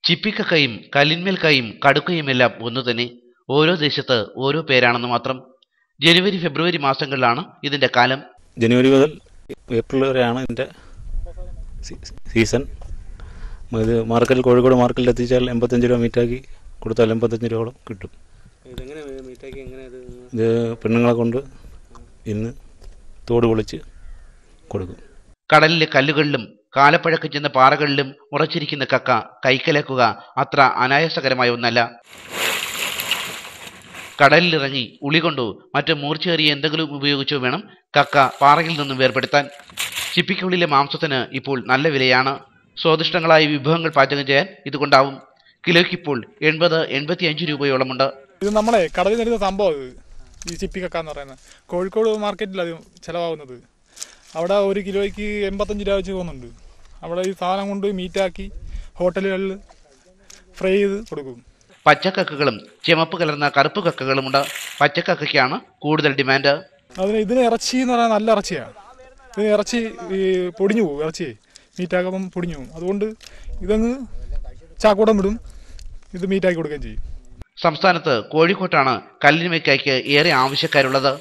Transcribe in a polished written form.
ചിപ്പിക്കക്കയും കല്ലിന്മേൽക്കായും കടുക്കയുമെല്ലാം ഒന്നു തന്നെ. ഓരോ ദേശത്ത് ഓരോ പേരാണെന്ന് മാത്രം. ജനുവരി ഫെബ്രുവരി മാസങ്ങളിലാണ് ഇതിന്റെ കാലം. ജനുവരി മുതൽ ഏപ്രിൽ വരെയാണ് ഇതിൻ്റെ സീസൺ. ഇത് മാർക്കറ്റിൽ കോഴിക്കോട് മാർക്കറ്റിൽ എത്തിച്ചാൽ 85 രൂപ മീറ്റാക്കി കൊടുത്താൽ 85 രൂപയോളം കിട്ടും. ഇത് പെണ്ണുങ്ങളെ കൊണ്ട് ഇന്ന് തോട് പൊളിച്ച് കൊടുക്കും. കടലിലെ കല്ലുകളിലും കാലപ്പഴക്കം ചെന്ന പാറകളിലും ഉറച്ചിരിക്കുന്ന കക്ക കൈക്കലാക്കുക അത്ര അനായാസകരമായ ഒന്നല്ല. കടലിലിറങ്ങി ഉളി കൊണ്ടോ മറ്റു മൂർച്ചയേറിയ എന്തെങ്കിലും ഉപയോഗിച്ചോ വേണം കക്ക പാറയിൽ നിന്നും വേർപെടുത്താൻ. ചിപ്പിക്കുള്ളിലെ മാംസത്തിന് ഇപ്പോൾ നല്ല വിലയാണ്. സ്വാദിഷ്ടങ്ങളായ വിഭവങ്ങൾ പാചകം ചെയ്യാൻ ഇതുകൊണ്ടാവും. കിലോയ്ക്ക് ഇപ്പോൾ 80-85 രൂപയോളമുണ്ട്. ഇത് നമ്മളെ കടലിൽ നിന്നിരുന്ന സംഭവം ഈ ചിപ്പിക്കക്ക എന്ന് പറയുന്നത് കോഴിക്കോട് മാർക്കറ്റിൽ അത് ചിലവാകുന്നത്. അവിടെ 1 കിലോയ്ക്ക് 85 രൂപ വെച്ച് പോകുന്നുണ്ട്. അവിടെ ഈ സാധനം കൊണ്ട് മീറ്റാക്കി ഹോട്ടലുകളിൽ ഫ്രൈ ചെയ്ത് കൊടുക്കും. പച്ചക്കക്കകളും ചെമപ്പ് കലർന്ന കറുപ്പ് കക്കകളുമുണ്ട്. പച്ചക്കക്കയ്ക്കാണ് കൂടുതൽ ഡിമാൻഡ്. ഇതിന് ഇറച്ചി എന്ന് പറഞ്ഞാൽ നല്ല ഇറച്ചിയാണ്. ഇതിന് ഇറച്ചി പൊടിഞ്ഞു പോകും. ഇറച്ചി മീറ്റാക്കുമ്പം പൊടിഞ്ഞു പോകും. അതുകൊണ്ട് ഇതങ്ങ് ചാക്കൂടം വിടും. ഇത് മീറ്റാക്കി കൊടുക്കുകയും ചെയ്യും. സംസ്ഥാനത്ത് കോഴിക്കോട്ടാണ് കല്ലിന്മേക്കായ്ക്ക് ഏറെ ആവശ്യക്കാരുള്ളത്.